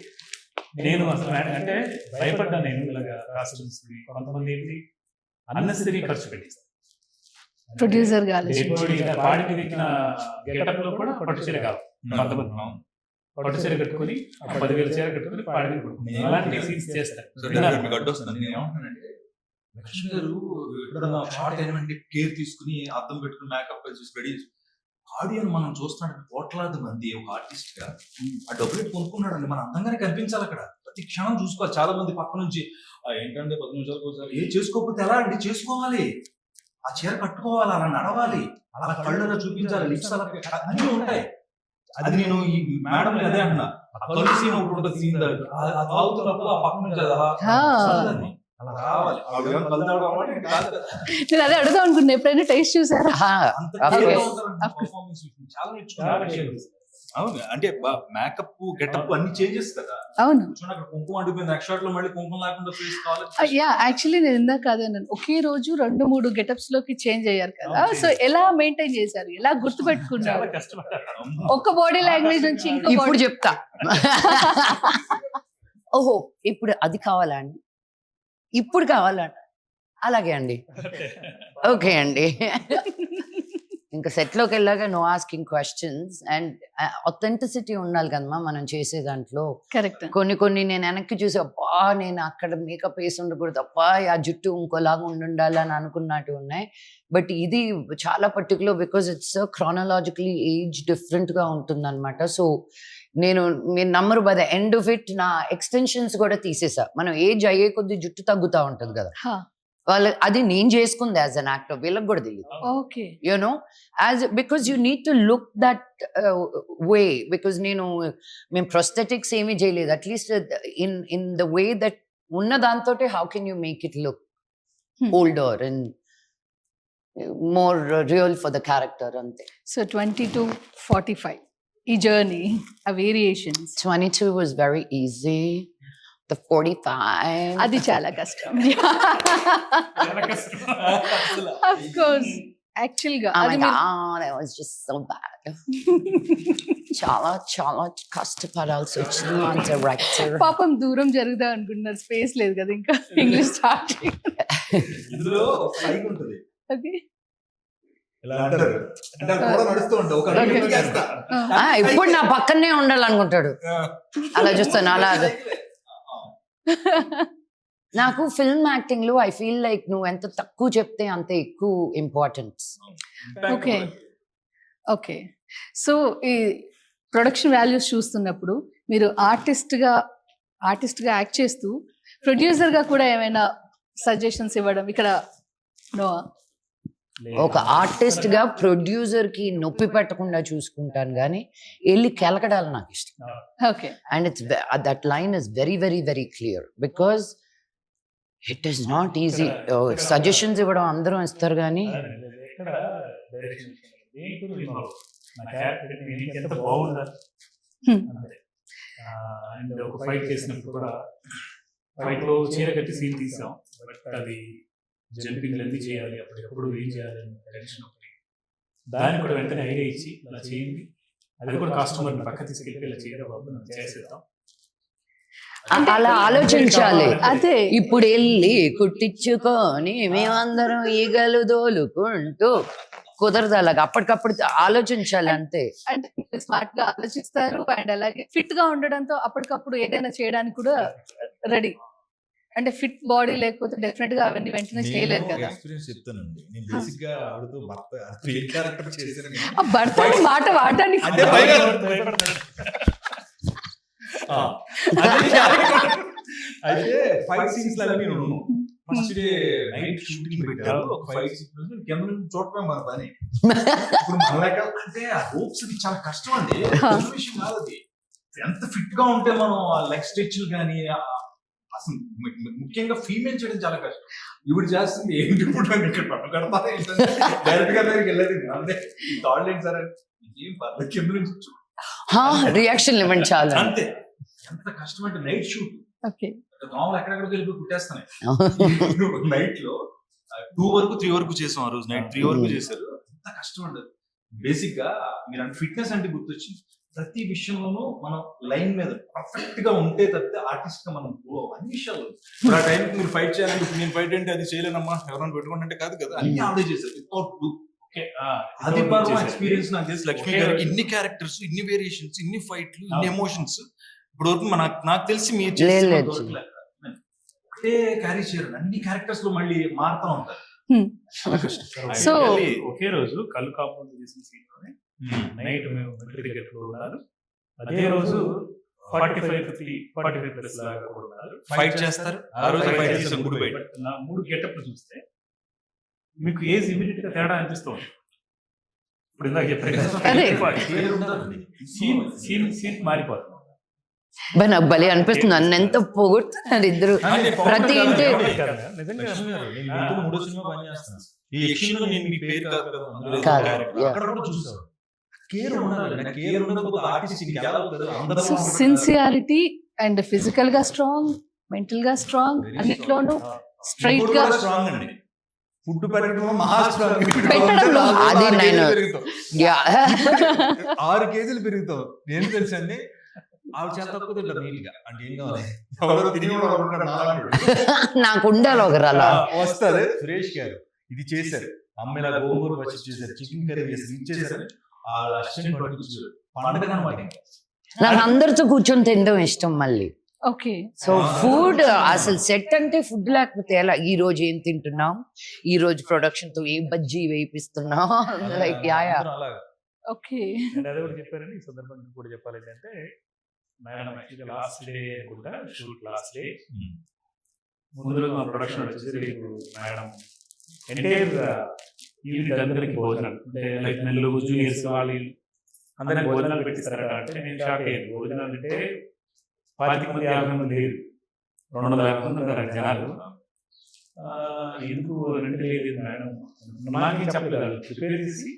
నేను అసలు అంటే భయపడ్డా, నేను ఇలాగా కాస్ట్యూమ్స్ కొంతమంది ఏంటి అన్నెసరీ ఖర్చు పెట్టేస్తాను. ప్రొడ్యూసర్ పాడికి దిక్కిన గెటప్ లో కూడా పట్టు చీర కావాలి, కొంతమంది పట్టు చీర కట్టుకుని 10,000 చీర కట్టుకుని పాడిని కొడుకుని అలాంటి సీన్స్ చేస్తారు. లక్ష్మి గారు ఎప్పుడన్నా షార్ట్ అయినటువంటి కేర్ తీసుకుని అద్దం పెట్టుకుని మేకప్ చేసి రెడీ ఆడియన్ మనం చూస్తున్నాడు, కోట్లాది మంది ఒక ఆర్టిస్ట్ గా ఆ డబ్బులు కొనుక్కున్నాడు అండి. మనం అందంగానే కనిపించాలి అక్కడ, ప్రతి క్షణం చూసుకోవాలి. చాలా మంది పక్క నుంచి ఏంటంటే 10 నిమిషాలకు ఒకసారి ఏ చేసుకోకపోతే ఎలా అండి, చేసుకోవాలి, ఆ చీర కట్టుకోవాలి, అలా నడవాలి, అలా కళ్ళలో చూపించాలి, లిప్స్ అలా అన్నీ ఉంటాయి. అది నేను ఈ మేడం అదే అంటున్నా, కళ్ళు సీన్ ఒకటి ఉంటుంది, సీన్ తాగుతున్నప్పుడు ఆ పక్క నుంచి అలా రావాలి. నేను అదే అడుగుదాం అనుకున్నా, ఎప్పుడైనా టేస్ట్ చూసారా? అవును, అంటే మేకప్ గెటప్ అన్ని చేంజెస్ కదా. అవును, కుంకుమ అంటిపోయింది, నెక్స్ట్ షాట్ లో మళ్ళీ కుంకుమ లేకుండా ఫేస్ కావాలి. యా యాక్చువల్లీ నేను ఇందాక అదే అన్నాను, ఒకే రోజు 2-3 గెటప్స్ లోకి చేంజ్ అయ్యారు కదా, సో ఎలా మెయింటైన్ చేశారు, ఎలా గుర్తు పెట్టుకున్నారు? ఒక బాడీ లాంగ్వేజ్ నుంచి ఇంకో ఇప్పుడు చెప్తా. ఓహో ఇప్పుడు అది కావాలా అండి, ఇప్పుడు కావాలా, అలాగే అండి, ఓకే అండి. ఇంకా సెట్లోకి వెళ్ళాక no asking questions and authenticity ఉండాలి కదమ్మా మనం చేసే దాంట్లో. కరెక్ట్. కొన్ని నేను వెనక్కి చూసి అబ్బా నేను అక్కడ మేకప్ వేసి ఉండకూడదు, అబ్బా ఆ జుట్టు ఇంకోలాగా ఉండాలి అని అనుకున్నట్టు ఉన్నాయి. బట్ ఇది చాలా పర్టికులర్ బికాజ్ ఇట్స్ క్రానలాజికలీ ఏజ్ డిఫరెంట్గా ఉంటుంది అనమాట. సో మీరు నమ్మరు, by the end of it నా ఎక్స్టెన్షన్స్ కూడా తీసేసా. మనం ఏజ్ అయ్యే కొద్ది జుట్టు తగ్గుతూ ఉంటుంది కదా, వాళ్ళు అది నేను చేసుకుంది యాజ్ అన్ యాక్టర్, వీళ్ళకి కూడా తెలియదు. Okay, you know as because you need to look that way, because మేము ప్రొస్థెటిక్స్ ఏమీ చేయలేదు, at least in the way that ఉన్న దాంతో how can you make it look older and more real for the character అంతే. So 22-45 ఈ జర్నీ, ఆ variations. 22 was very easy. The 45 అది చాలా కష్టం. Of course, actually గా oh my అది god it was just so bad. చాలా కష్టపడాల్సి వచ్చింది మా డైరెక్టర్. పాపం దూరం జరుగుదా అనుకుంటున్నారు, స్పేస్ లేదు కదా ఇంకా ఇంగ్లీష్ స్టార్ట్. ఇందులో సైడ్ ఉంటుంది, అది ఇలా అంటారు అంటే కూడా నడుస్తూ ఉంటా, ఒక అడుగు చేస్తా, ఇప్పుడు నా పక్కనే ఉండాలనుకుంటాడు, అలా చూస్తాను అలా. నాకు ఫిల్మ్ యాక్టింగ్ లో ఐ ఫీల్ లైక్ నువ్వు ఎంత తక్కువ చెప్తే అంత ఎక్కువ ఇంపార్టెన్స్. ఓకే ఓకే, సో ఈ ప్రొడక్షన్ వాల్యూస్ చూస్తున్నప్పుడు మీరు ఆర్టిస్ట్ గా యాక్ట్ చేస్తూ ప్రొడ్యూసర్ గా కూడా ఏమైనా సజెషన్స్ ఇవ్వడం ఇక్కడ నో? ఒక ఆర్టిస్ట్ గా ప్రొడ్యూసర్ కి నొప్పి పెట్టకుండా చూసుకుంటాను కానీ వెళ్ళి కెలకడాలి నాకు ఇష్టం. Okay, and it's that line is very very very clear because it is not easy. Suggestions ఇవ్వడం అందరూ ఇస్తారు కానీ అండ్ ఒక ఫైట్ చేసినప్పుడు కూడా ఫైట్ లో చీర కట్టి సీన్ తీసాం, బట్ అది జంపింగ్ అన్ని చేయాలి, అప్పటికప్పుడు ఏం చేయాలి టెన్షన్ ఒకటి. దానికి కూడా వెంటనే ఐడియా ఇచ్చి ఇలా చేయండి, అది కూడా కస్టమర్ పక్క తీసుకెళ్ళి ఇలా చేయరా బాబు మనం చేసేద్దాం. అలా ఆలోచించాలి. అదే ఇప్పుడు వెళ్ళి కుట్టించుకొని మేమందరం ఈగలు దోలుకుంటూ కుదరదు. అలాగా అప్పటికప్పుడు ఆలోచించాలి అంతే. అంటే స్మార్ట్ గా ఆలోచిస్తారు అండ్ అలాగే ఫిట్ గా ఉండడంతో అప్పటికప్పుడు ఏదైనా చేయడానికి కూడా రెడీ. అంటే ఫిట్ బాడీ లేకపోతే డెఫినెట్ గా అవన్నీ వెంటనే చేయలేరు కదా. ఎక్స్పీరియన్స్ చెప్తానండి. నేను బేసిక్ గా ఆవిడతో భర్త క్యారెక్టర్ చేశాను. ఆ భర్త మాట వాడడానికి అంటే భయపడతాడు. అయితే 5 సీన్స్ లాగా నేను ఉన్నాను. ఫస్ట్ డే నైట్ షూటింగ్ పెట్టారు. ఒక 5 సీన్స్ కెమెరా చూడటమే మన పని. ఇప్పుడు మనలాగా అంటే ఆ రోప్స్ చాలా కష్టం అండి. విషయం కాదు అది. ఎంత ఫిట్ గా ఉంటే మనం ఆ లెగ్ స్ట్రెచ్లు కానీ అసలు ముఖ్యంగా ఫీమేల్ చేయడం చాలా కష్టం. ఇప్పుడు చేస్తుంది ఏంటి ఇప్పుడు డైరెక్ట్ గా వెళ్ళేది అంటే తాడలేదు సార్ ఏం పర్లేదు కింద నుంచి రియాక్షన్ ఇవ్వండి చాలా. అంతే. ఎంత కష్టం అంటే నైట్ షూట్. ఓకే. దోమలు ఎక్కడెక్కడికి వెళ్ళిపోయి కుట్టేస్తాయి. నైట్ లో 2 వరకు 3 వరకు చేసాం. ఆ రోజు నైట్ 3 వరకు చేశారు. ఎంత కష్టం ఉండదు. బేసిక్ గా మీరు అంటే ఫిట్నెస్ అంటే గుర్తొచ్చింది. ప్రతి విషయంలోనూ మనం లైన్ మీద పర్ఫెక్ట్ గా ఉంటే తప్పితే ఆర్టిస్ట్ గా మనం అన్ని విషయాలు ఆ టైంకి మీరు ఫైట్ చేయాలంటే ఇప్పుడు నేను ఫైట్ అంటే అది చేయలేనమ్మా ఎవరైనా పెట్టుకుంటే కాదు కదా. అన్ని ఆవిడే చేశారు వితౌట్ డూ. అది బాగా ఎక్స్పీరియన్స్ నాకు తెలిసి లక్ష్మి గారికి ఇన్ని క్యారెక్టర్స్, ఇన్ని వేరియేషన్స్, ఇన్ని ఫైట్లు, ఇన్ని ఎమోషన్స్ ఇప్పుడు వరకు నాకు తెలిసి మీరు ఒకటే క్యారీ చేయరు. అన్ని క్యారెక్టర్స్ లో మళ్ళీ మారుతూ ఉంటారు. సో ఒకే రోజు కళ్ళు కాంపౌండ్ చేసిన సీన్ లోనే నైట్ మేము క్రికెట్ లో ఉన్నారు. అదే రోజు 45 ప్లస్ లాగా కూడా ఉన్నారు. ఫైట్ చేస్తారు. ఆ రోజు ఫైట్ చేసిన గుడి బయట నా 3 గెటప్లు చూస్తే మీకు ఏజ్ ఇమీడియట్ గా తేడా అనిపిస్తుంది. ఇప్పుడు ఇందాక చెప్పాను సీన్ మారిపోతుంది. నాకు భలే అనిపిస్తుంది. నన్ను ఎంత పొగుడుతున్నారు ఇద్దరు. ప్రతి ఇంటి సిన్సియారిటీ అండ్ ఫిజికల్ గా స్ట్రాంగ్, మెంటల్ గా స్ట్రాంగ్, అన్నిట్లోనూ స్ట్రైట్ గా స్ట్రాంగ్ అండి. ఫుడ్ పెట్టడంలో పెట్టడంలో అది నేను 6 కేజీలు పెరుగుతావు. నేను తెలుసండి ఆవిడ చేత తక్కువ తింటారు నీట్ గా. అంటే ఏం కావాలి నాకు ఉండాలి ఒకరు అలా. వస్తారు సురేష్ గారు ఇది చేశారు, అమ్మాయిలా గోంగూర పచ్చి చేశారు, చికెన్ కర్రీ చేశారు, ఇది చేశారు. ఆ అసిస్టెంట్ పట్టుకొచ్చారు. పండగ అన్నమాట. నాకు అందరితో కూర్చొని తినడం ఇష్టం మళ్ళీ. ఓకే. సో ఫుడ్ అసలు సెట్ అంటే ఫుడ్ లేకపోతే ఎలా? ఈ రోజు ఏం తింటున్నాం, ఈ రోజు ప్రొడక్షన్ తో ఏ బజ్జీ వేయిస్తున్నాం, లైక్ యాయా. ఓకే. అదే కూడా చెప్పారండి. ఈ సందర్భంగా కూడా చెప్పాలి ఏంటంటే మేడం యాక్చువల్గా లాస్ట్ డే అనుకుంటా షూట్ లాస్ట్ డే ముందు రోజు మా ప్రొడక్షన్ వచ్చేసి రేపు మేడం ఎంటైర్ యూనిట్ అందరికి భోజనాలు అంటే లైక్ నెల్లూరు జూనియర్స్ వాళ్ళు అందరికి భోజనాలు పెట్టిస్తారట. అంటే నేను షాక్ అయ్యాను. భోజనాలు అంటే 25 మంది 50 మంది లేదు, 250 మంది ఉన్నారు జనాలు. ఎందుకు రెండు లేదు మేడం నాకేం చెప్పలేదు. ప్రిపేర్ చేసి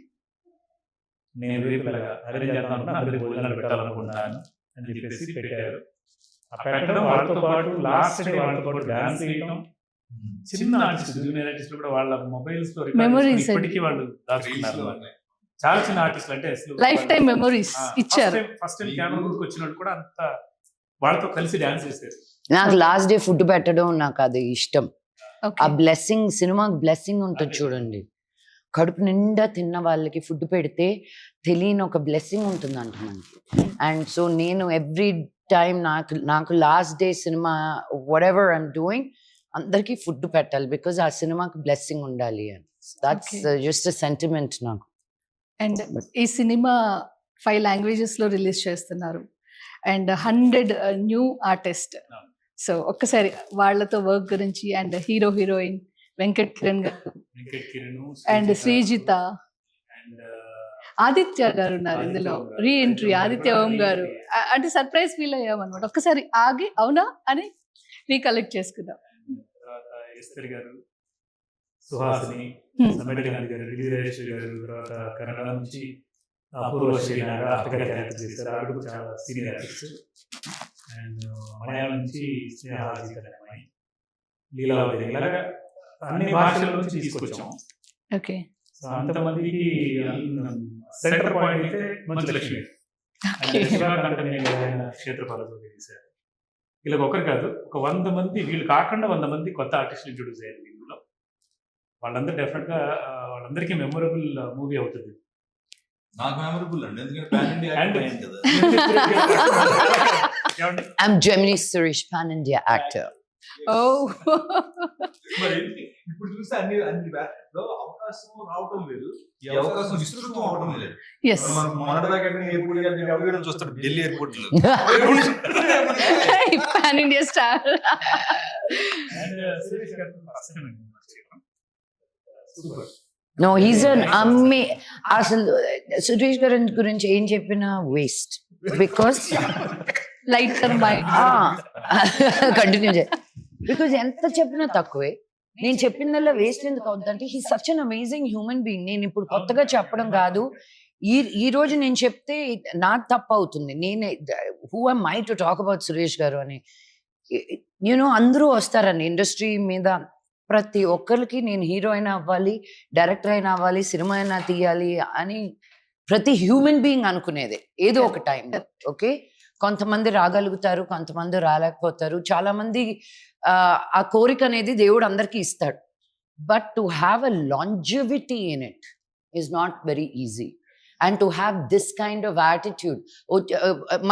నేను రేపు అరేంజ్ చేస్తాను, అందరికి భోజనాలు పెట్టాలనుకుంటున్నాను అని చెప్పేసి పెట్టారు. ఆ పెట్టడం వాళ్ళతో పాటు లాస్ట్ డే వాళ్ళతో పాటు డాన్స్ చేయడం, చిన్న ఆర్టిస్ట్ జూనియర్ ఆర్టిస్ట్ కూడా వాళ్ళ మొబైల్స్ లో మెమరీస్ ఇప్పటికీ వాళ్ళు దాచుకున్నారు. చాలా చిన్న ఆర్టిస్టులు అంటే లైఫ్ టైం మెమరీస్ ఇచ్చారు. ఫస్ట్ టైం కెమెరా ముందుకు వచ్చిన వాళ్ళు కూడా అంత వాళ్ళతో కలిసి డాన్స్ చేశారు. నాకు లాస్ట్ డే ఫుడ్ పెట్టడం నాకు అది ఇష్టం. ఆ బ్లెస్సింగ్, సినిమాకి బ్లెస్సింగ్ ఉంటుంది చూడండి. కడుపు నిండా తిన్న వాళ్ళకి ఫుడ్ పెడితే తెలియని ఒక బ్లెస్సింగ్ ఉంటుంది అంట మనకి. అండ్ సో నేను ఎవ్రీ టైం నాకు last day cinema what ever I'm doing అందరికి ఫుడ్ పెట్టాలి, బికాజ్ ఆ సినిమాకి బ్లెస్సింగ్ ఉండాలి అని. దట్స్ జస్ట్ అ సెంటిమెంట్ నాకు. అండ్ ఈ సినిమా 5 languages లో రిలీజ్ చేస్తున్నారు అండ్ 100 న్యూ ఆర్టిస్ట్. సో ఒక్కసారి వాళ్ళతో వర్క్ గురించి and hero heroine Venkat Kiran గారు అండ్ శ్రీజిత, ఆదిత్య గారు ఉన్నారు ఇందులో. రీ ఎంట్రీ ఆదిత్య ఓం గారు. అంటే సర్ప్రైజ్ ఫీల్ అయ్యామన్నమాట. ఒక్కసారి ఆగి అవునా అని రీకలెక్ట్ చేసుకుందాం. గారు, సుహాసిని, సమెడి గారు, రిలీజ్ గారు, తర్వాత కన్నడ నుంచి అపూర్వ శ్రీనాథ్ ఆఫ్రికా క్యారెక్టర్ చేశారు. ఆవిడ కూడా చాలా సీనియర్ ఆర్టిస్ట్. అండ్ మలయాళం నుంచి స్నేహాజిత్ అనే అమ్మాయి, లీలావతి, ఇలాగా అన్ని భాషల నుంచి తీసుకొచ్చాం. ఓకే. సో అంతమందికి సెంటర్ పాయింట్ అయితే మంచు లక్ష్మి. Okay. క్షేత్రపాలతో తీశారు. ఇలా ఒకరు కాదు, ఒక 100 మంది, వీళ్ళు కాకుండా 100 మంది కొత్త ఆర్టిస్టులు ఇంట్రొడ్యూస్ అయ్యారు ఇందులో. వాళ్ళందరూ డెఫినెట్ గా వాళ్ళందరికీ మెమొరబుల్ మూవీ అవుతుంది. నాకు మెమరబుల్ అండి, ఎందుకంటే పాన్ ఇండియా And- అయ్యాను కదా. ఏమండి? I'm Gemini Suresh, pan India actor. Oh. మరి ఇప్పుడు చూస్తే అన్ని లో అవకాశం రావటం లేదు, ఈ అవకాశం విస్తృతం అవడం లేదు. Yes. మనం మొన్నటిదాకా ఎయిర్పోర్ట్ ఎవరైనా చూస్తాడు ఢిల్లీ ఎయిర్పోర్ట్ లో. Pan India star. And, Suresh గారు first time అండి నాకు చేయడం. Super. No, he's an అసలు సురేష్ గారి గురించి ఏం చెప్పినా waste, because Lighter mind. Continue చేయ, బికాస్ ఎంత చెప్పినా తక్కువే. నేను చెప్పిందల్లా వేస్ట్ ఎందుకు అవుతుందంటే he such an amazing human being. నేను ఇప్పుడు కొత్తగా చెప్పడం కాదు, ఈ రోజు నేను చెప్తే నాకు తప్పు అవుతుంది. నేనే who am I to talk about Suresh గారు అని. యూనో అందరూ వస్తారండి ఇండస్ట్రీ మీద, ప్రతి ఒక్కరికి నేను హీరో అయినా అవ్వాలి, డైరెక్టర్ అయినా అవ్వాలి, సినిమా అయినా తీయాలి అని ప్రతి హ్యూమన్ బీయింగ్ అనుకునేదే ఏదో ఒక టైం. ఓకే, కొంతమంది రాగలుగుతారు, కొంతమంది రాలేకపోతారు. చాలా మంది ఆ కోరిక అనేది దేవుడు అందరికీ ఇస్తాడు. But to have a longevity in it is not very easy. And to have this kind of attitude.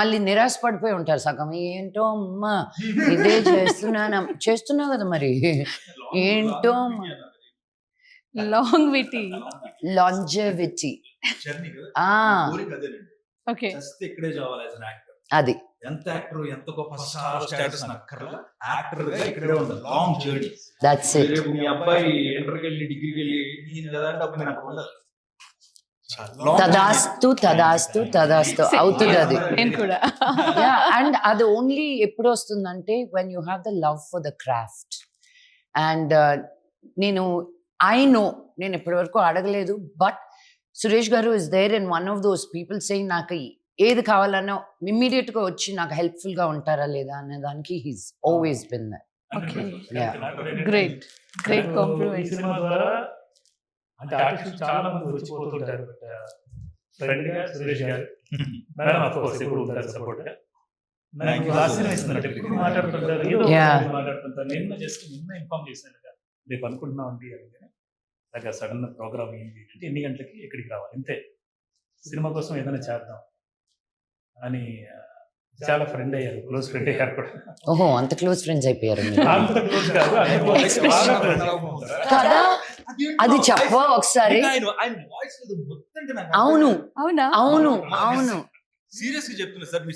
మళ్ళీ నిరాశ పడిపోయి ఉంటారు సగం, ఏంటో అమ్మా ఇదే చేస్తున్నా కదా మరి ఏంటో అమ్మా. Longevity. లాంజివిటీ జర్నీ కదా, ఆ కోరిక అదేనండి. Okay. జస్ట్ ఇక్కడే చావాలి యాజ్ అన్ యాక్టర్. అది ఎంత యాక్టర్, ఎంత గొప్ప స్టార్ స్టేటస్ నక్కర్లా, యాక్టర్ గా ఇక్కడే ఉంది లాంగ్ జర్నీ. That's it. రేపు మీ అబ్బాయి ఇంటర్కి వెళ్ళి డిగ్రీకి వెళ్ళి నేను కదా అంటే అప్పుడు నాకు ఉండదు. తదాస్తు తదాస్తు తదాస్తు అవుతుంది అది. నేను కూడా. అండ్ అది ఓన్లీ ఎప్పుడు వస్తుందంటే when you have the love for the craft. And నేను నేను ఇప్పటి వరకు అడగలేదు, but Suresh garu is there in one of those people saying నాకు ఏది కావాలన్నా ఇమ్మీడియట్ గా వచ్చి నాకు హెల్ప్ఫుల్ గా ఉంటారా లేదా అనే దానికి he's always been that. Okay. Yeah. Great. Great ఈ compliment. సినిమా ద్వారా అంటే ఆర్టిస్టులు చాలా మంది వచ్చిపోతుంటారు. ఫ్రెండ్ గా సురేష్ గారు, మేడం ఆఫ్ కోర్స్ ఎప్పుడు ఉంటారు సపోర్ట్ గా. నాకు ఆశ్చర్యం ఇస్తున్నారు, ఎప్పుడు మాట్లాడుతుంటారు, ఏదో ఒకటి మాట్లాడుతుంటారు. నిన్న ఇన్ఫార్మ్ చేశాను కదా, రేపు అనుకుంటున్నాం అండి అని. అలాగా సడన్ ప్రోగ్రామ్ ఏంటి అంటే ఎన్ని గంటలకి ఎక్కడికి రావాలి, ఇంతే. సినిమా కోసం ఏదైనా చేద్దాం అని చాలా ఫ్రెండ్ అయ్యారు, క్లోజ్ ఫ్రెండ్ అయ్యారు కూడా. ఓహో, అంత క్లోజ్ ఫ్రెండ్స్ అయిపోయారు మీరు. అంత క్లోజ్ కాదు, అంత close, బాగా friends అవుతారు. కదా, అది చెప్పవా ఒకసారి? అవును అవునా? అవును అవును, సీరియస్ గా చెప్తున్నా సార్, మీ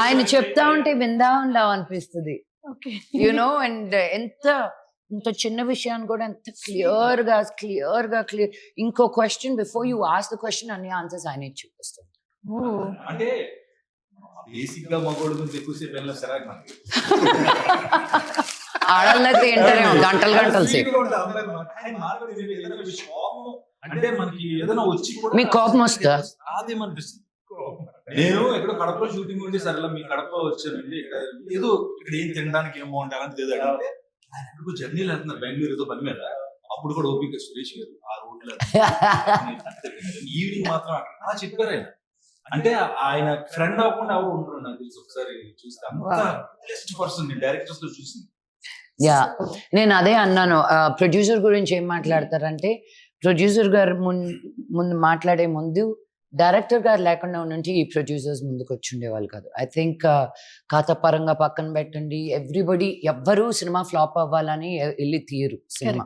ఆయన చెప్తా ఉంటే విందా ఉండావు అనిపిస్తుంది. Okay. యునో, అండ్ ఇంత చిన్న విషయాన్ని కూడా ఎంత క్లియర్ గా ఇంకో question before you ask the question అన్ని ఆన్సర్స్ ఆయన చూపిస్తారు. Oh. అంటే బేసిక్ గా మగోడు గురించి ఎక్కువసేపు వెళ్ళిన సరే మనకి ఆడలైతే ఏంటారేమో గంటలు సేపు. అంటే మనకి ఏదైనా వచ్చి కూడా మీ కోపం వస్తా? అదేమనిపిస్తుంది. నేను ఎక్కడో కడపలో షూటింగ్ ఉండి సరేలా మీ కడపలో వచ్చానండి, ఏదో ఇక్కడ ఏం తినడానికి ఏం బాగుంటాయి అలాంటిది ఏదో అడిగితే ఆయన ఎక్కడికో జర్నీలు వెళ్తున్నారు బెంగళూరు ఏదో పని మీద. అప్పుడు కూడా ఓపిక సురేష్ గారు ఆ రోడ్లో ఈవినింగ్ మాత్రం అక్కడ చెప్పారు ఆయన. అంటే ఆయన ఫ్రెండ్ అవ్వకుండా ఎవరు ఉండరు నాకు తెలిసి. ఒకసారి చూస్తే అంత బెస్ట్ పర్సన్ డైరెక్టర్స్ లో చూసింది. యా, నేను అదే అన్నాను. ప్రొడ్యూసర్ గురించి ఏం మాట్లాడతారంటే, ప్రొడ్యూసర్ గారు ముందు మాట్లాడే ముందు డైరెక్టర్ గారు లేకుండా ఉంటే ఈ ప్రొడ్యూసర్స్ ముందుకు వచ్చి ఉండేవాళ్ళు కాదు. ఐ థింక్ కథ పరంగా పక్కన పెట్టండి, ఎవ్వరూ సినిమా ఫ్లాప్ అవ్వాలని వెళ్ళి తీయరు, సినిమా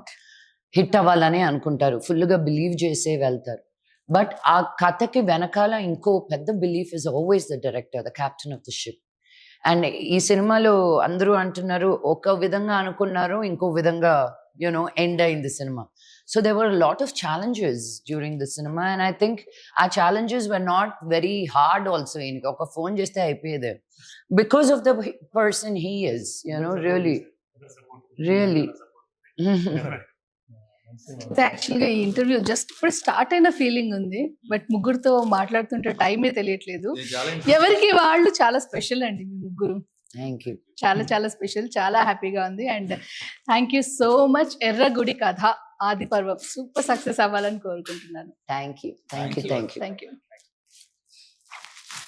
హిట్ అవ్వాలని అనుకుంటారు, ఫుల్గా బిలీవ్ చేసే వెళ్తారు. బట్ ఆ కథకి వెనకాల ఇంకో పెద్ద belief is always the director, the captain of the ship. And ఈ సినిమాలో అందరూ అంటున్నారు ఒక విధంగా అనుకున్నారు, ఇంకో విధంగా ఎండ్ అయింది cinema. So there were a lot of challenges during the cinema, and I think our challenges were not very hard also. Oka phone cheste ayipeyade because of the person he is, really. యాక్చువల్గా ఈ interview just ఇప్పుడు start అయిన feeling ఉంది, but ముగ్గురుతో మాట్లాడుతుంటే టైమే తెలియట్లేదు. ఎవరికి వాళ్ళు చాలా స్పెషల్ అండి మీ ముగ్గురు. Thank you. చాలా చాలా స్పెషల్, చాలా హ్యాపీగా ఉంది. And thank you so much. Erragudi కథ ఆది పర్వం సూపర్ సక్సెస్ అవ్వాలని కోరుకుంటున్నాను. Thank you. Thank you.